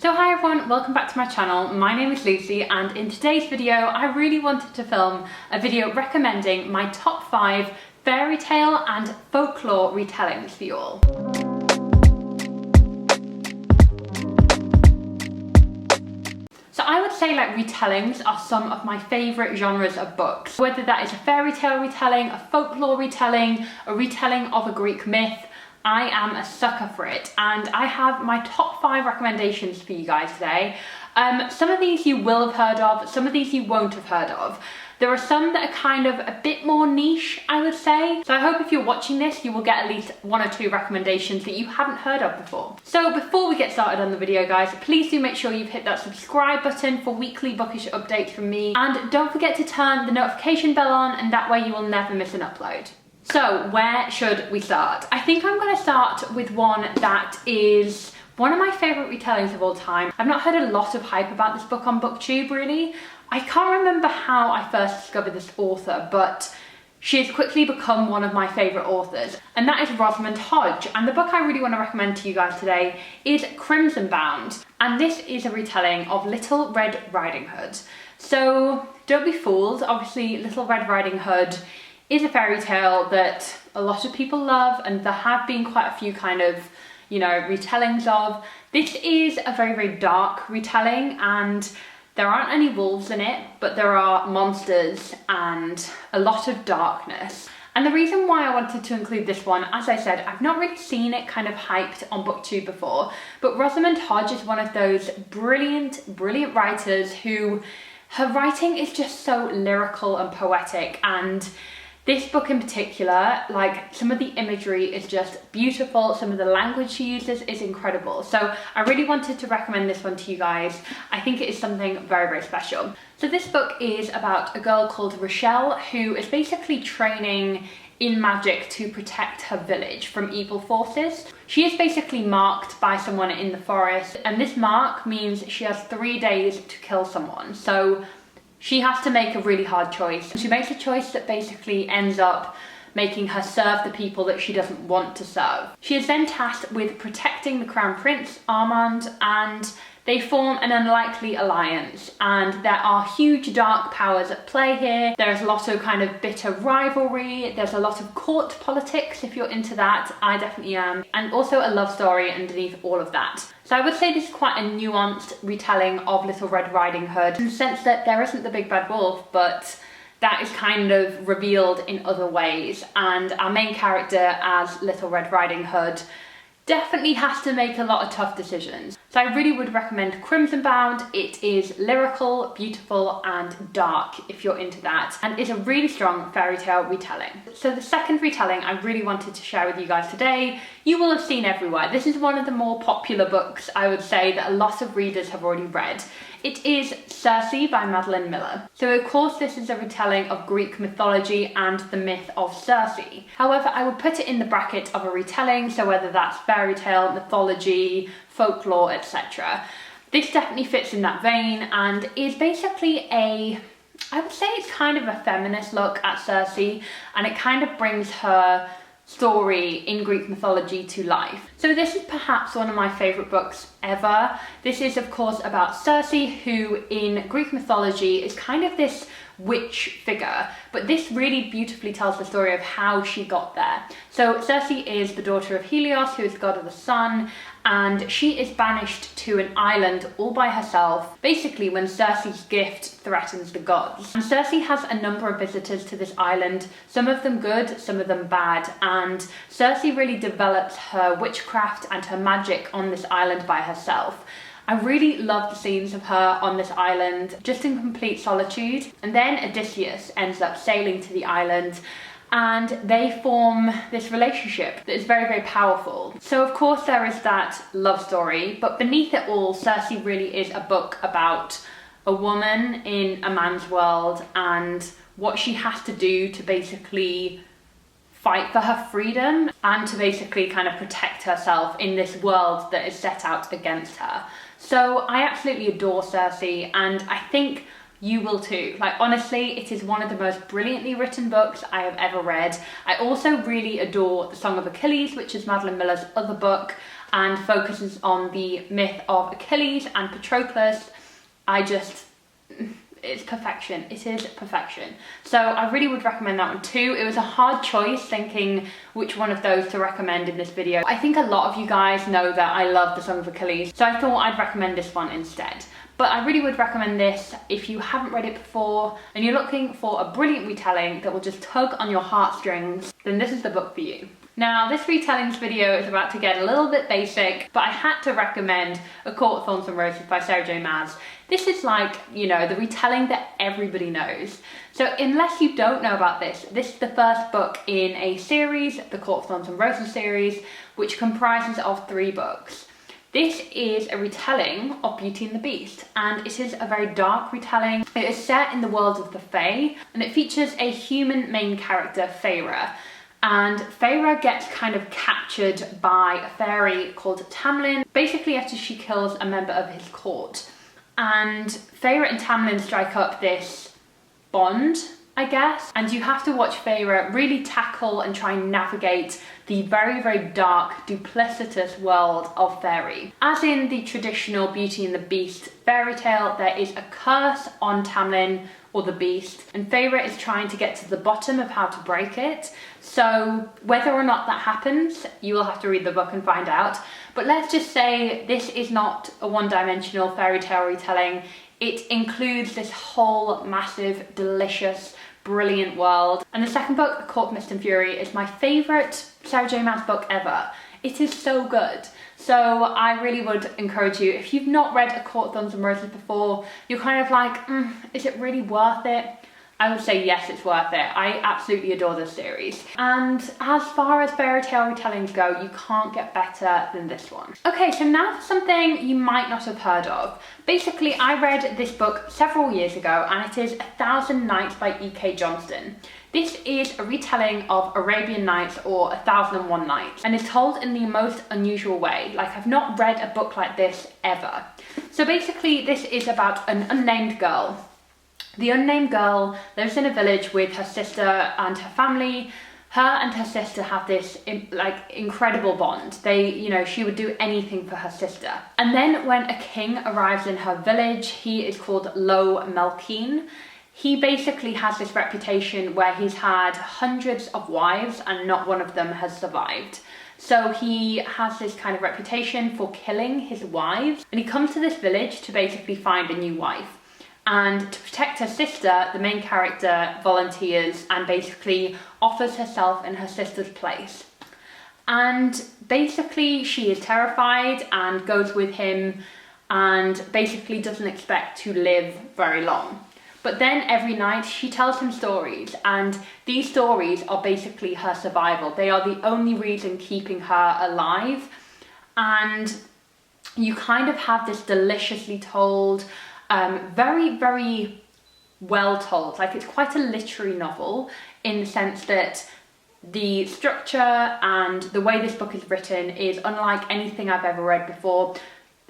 So hi everyone, welcome back to my channel. My name is Lucy and in today's video I really wanted to film a video recommending my top 5 fairy tale and folklore retellings for you all. So I would say like retellings are some of my favourite genres of books. Whether that is a fairy tale retelling, a folklore retelling, a retelling of a Greek myth, I am a sucker for it, and I have my top 5 recommendations for you guys today. Some of these you will have heard of, some of these you won't have heard of. There are some that are kind of a bit more niche, I would say. So I hope if you're watching this, you will get at least 1 or 2 recommendations that you haven't heard of before. So before we get started on the video, guys, please do make sure you've hit that subscribe button for weekly bookish updates from me. And don't forget to turn the notification bell on, and that way you will never miss an upload. So where should we start? I think I'm going to start with one that is one of my favourite retellings of all time. I've not heard a lot of hype about this book on BookTube, really. I can't remember how I first discovered this author, but she has quickly become one of my favourite authors, and that is Rosamund Hodge. And the book I really want to recommend to you guys today is Crimson Bound, and this is a retelling of Little Red Riding Hood. So don't be fooled, obviously Little Red Riding Hood is a fairy tale that a lot of people love, and there have been quite a few kind of, you know, retellings of. This is a very, very dark retelling, and there aren't any wolves in it, but there are monsters and a lot of darkness. And the reason why I wanted to include this one, as I said, I've not really seen it kind of hyped on BookTube before, but Rosamund Hodge is one of those brilliant, brilliant writers who, her writing is just so lyrical and poetic, and this book in particular, like, some of the imagery is just beautiful, some of the language she uses is incredible. So I really wanted to recommend this one to you guys. I think it is something very, very special. So this book is about a girl called Rochelle who is basically training in magic to protect her village from evil forces. She is basically marked by someone in the forest, and this mark means she has 3 days to kill someone. So she has to make a really hard choice. She makes a choice that basically ends up making her serve the people that she doesn't want to serve. She is then tasked with protecting the Crown Prince, Armand, and they form an unlikely alliance, and there are huge dark powers at play here. There's a lot of kind of bitter rivalry, there's a lot of court politics if you're into that. I definitely am. And also a love story underneath all of that. So I would say this is quite a nuanced retelling of Little Red Riding Hood, in the sense that there isn't the big bad wolf, but that is kind of revealed in other ways. And our main character as Little Red Riding Hood definitely has to make a lot of tough decisions. So I really would recommend Crimson Bound. It is lyrical, beautiful, and dark if you're into that, and is a really strong fairy tale retelling. So the second retelling I really wanted to share with you guys today, you will have seen everywhere. This is one of the more popular books, I would say, that a lot of readers have already read. It is Cersei by Madeline Miller. So of course this is a retelling of Greek mythology and the myth of Cersei. However, I would put it in the bracket of a retelling, so whether that's fairy tale, mythology, folklore, etc. This definitely fits in that vein, and is basically I would say it's kind of a feminist look at Cersei, and it kind of brings her story in Greek mythology to life. So this is perhaps one of my favourite books ever. This is of course about Cersei, who in Greek mythology is kind of this witch figure, but this really beautifully tells the story of how she got there. So Cersei is the daughter of Helios, who is god of the sun, and she is banished to an island all by herself, basically when Cersei's gift threatens the gods. And Cersei has a number of visitors to this island, some of them good, some of them bad, and Cersei really develops her witchcraft and her magic on this island by herself. I really love the scenes of her on this island, just in complete solitude. And then Odysseus ends up sailing to the island, and they form this relationship that is very, very powerful. So of course there is that love story, but beneath it all, Cersei really is a book about a woman in a man's world and what she has to do to basically fight for her freedom and to basically kind of protect herself in this world that is set out against her. So I absolutely adore Cersei, and I think you will too. Like, honestly, it is one of the most brilliantly written books I have ever read. I also really adore The Song of Achilles, which is Madeline Miller's other book. and focuses on the myth of Achilles and Patroclus. It's perfection. It is perfection. So I really would recommend that one too. It was a hard choice thinking which one of those to recommend in this video. I think a lot of you guys know that I love the Song of Achilles, so I thought I'd recommend this one instead. But I really would recommend this if you haven't read it before and you're looking for a brilliant retelling that will just tug on your heartstrings, then this is the book for you. Now, this retellings video is about to get a little bit basic, but I had to recommend A Court of Thorns and Roses by Sarah J Maas. This is like, you know, the retelling that everybody knows. So unless you don't know about this, this is the first book in a series, the Court of Thorns and Roses series, which comprises of 3 books. This is a retelling of Beauty and the Beast, and it is a very dark retelling. It is set in the world of the Fae, and it features a human main character, Feyre. And Feyre gets kind of captured by a fairy called Tamlin, basically after she kills a member of his court. And Feyre and Tamlin strike up this bond, I guess, and you have to watch Feyre really tackle and try and navigate the very, very dark, duplicitous world of fairy. As in the traditional Beauty and the Beast fairy tale, there is a curse on Tamlin, or the beast, and Feyre is trying to get to the bottom of how to break it. So whether or not that happens, you will have to read the book and find out. But let's just say this is not a one-dimensional fairy tale retelling. It includes this whole massive, delicious, brilliant world. And the second book, A Court of Mist and Fury, is my favourite Sarah J Maas book ever. It is so good. So I really would encourage you, if you've not read A Court of Thorns and Roses before, you're kind of like, is it really worth it? I would say yes, it's worth it. I absolutely adore this series. And as far as fairy tale retellings go, you can't get better than this one. Okay, so now for something you might not have heard of. Basically, I read this book several years ago, and it is 1,000 Nights by E.K. Johnston. This is a retelling of Arabian Nights or 1001 Nights, and is told in the most unusual way. Like, I've not read a book like this ever. So basically, this is about an unnamed girl. The unnamed girl lives in a village with her sister and her family. Her and her sister have this incredible bond. She would do anything for her sister. And then when a king arrives in her village, he is called Lo Melkeen. He basically has this reputation where he's had hundreds of wives and not one of them has survived. So he has this kind of reputation for killing his wives. And he comes to this village to basically find a new wife. And to protect her sister, the main character volunteers and basically offers herself in her sister's place. And basically she is terrified and goes with him and basically doesn't expect to live very long. But then every night she tells him stories, and these stories are basically her survival. They are the only reason keeping her alive. And you kind of have this deliciously told, very, very well told. Like, it's quite a literary novel in the sense that the structure and the way this book is written is unlike anything I've ever read before.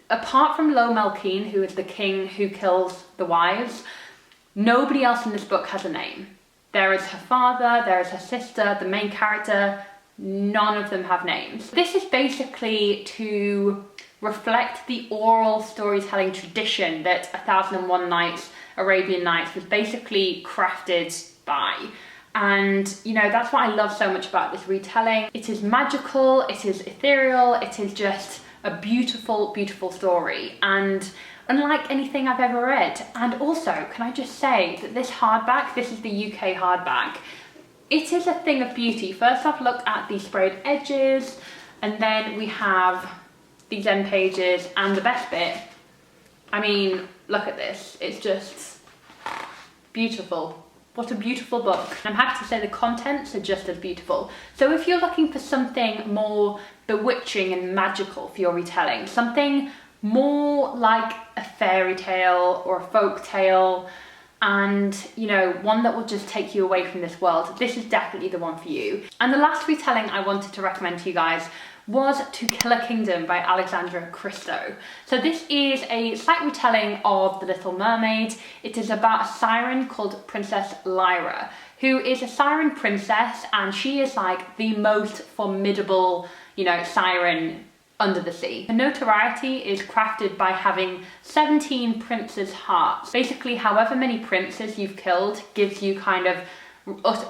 Apart from Lo Melkeen, who is the king who kills the wives, nobody else in this book has a name. There is her father, there is her sister, the main character, none of them have names. This is basically to reflect the oral storytelling tradition that 1001 Nights, Arabian Nights, was basically crafted by. And, that's what I love so much about this retelling. It is magical, it is ethereal, it is just a beautiful, beautiful story. And unlike anything I've ever read. And also, can I just say that this hardback, this is the UK hardback, it is a thing of beauty. First off, look at the sprayed edges, and then we have these end pages, and the best bit, I mean, look at this. It's just beautiful. What a beautiful book. I'm happy to say the contents are just as beautiful. So if you're looking for something more bewitching and magical for your retelling, something more like a fairy tale or a folk tale, and one that will just take you away from this world, this is definitely the one for you. And the last retelling I wanted to recommend to you guys was To Kill a Kingdom by Alexandra Christo. So this is a slight retelling of The Little Mermaid. It is about a siren called Princess Lyra, who is a siren princess, and she is like the most formidable, siren under the sea. The notoriety is crafted by having 17 princes' hearts. Basically, however many princes you've killed gives you kind of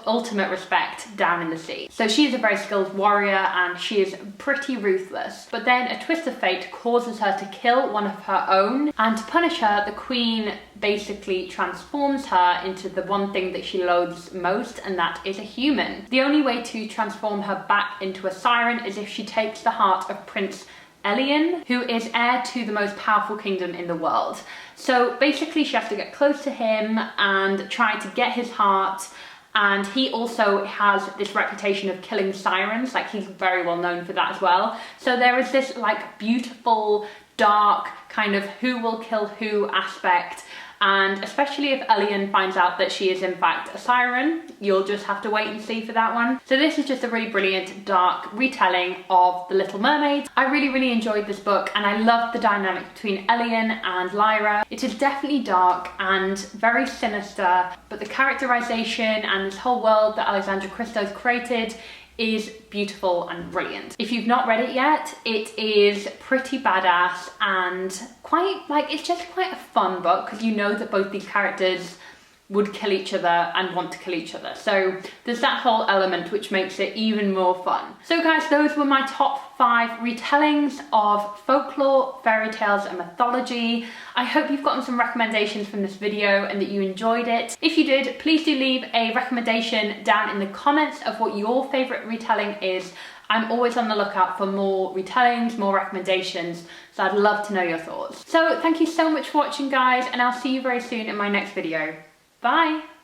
ultimate respect down in the sea. So she is a very skilled warrior and she is pretty ruthless. But then a twist of fate causes her to kill one of her own, and to punish her, the queen basically transforms her into the one thing that she loathes most, and that is a human. The only way to transform her back into a siren is if she takes the heart of Prince Elien, who is heir to the most powerful kingdom in the world. So basically she has to get close to him and try to get his heart. And he also has this reputation of killing sirens, like he's very well known for that as well. So there is this like beautiful, dark kind of who will kill who aspect. And especially if Elien finds out that she is in fact a siren, you'll just have to wait and see for that one. So this is just a really brilliant, dark retelling of The Little Mermaid. I really enjoyed this book, and I loved the dynamic between Elien and Lyra. It is definitely dark and very sinister, but the characterization and this whole world that Alexandra Christo's created is beautiful and brilliant. If you've not read it yet, it is pretty badass and quite like, it's just quite a fun book because you know that both these characters would kill each other and want to kill each other. So there's that whole element which makes it even more fun. So guys, those were my top 5 retellings of folklore, fairy tales and mythology. I hope you've gotten some recommendations from this video and that you enjoyed it. If you did, please do leave a recommendation down in the comments of what your favourite retelling is. I'm always on the lookout for more retellings, more recommendations, so I'd love to know your thoughts. So thank you so much for watching guys, and I'll see you very soon in my next video. Bye!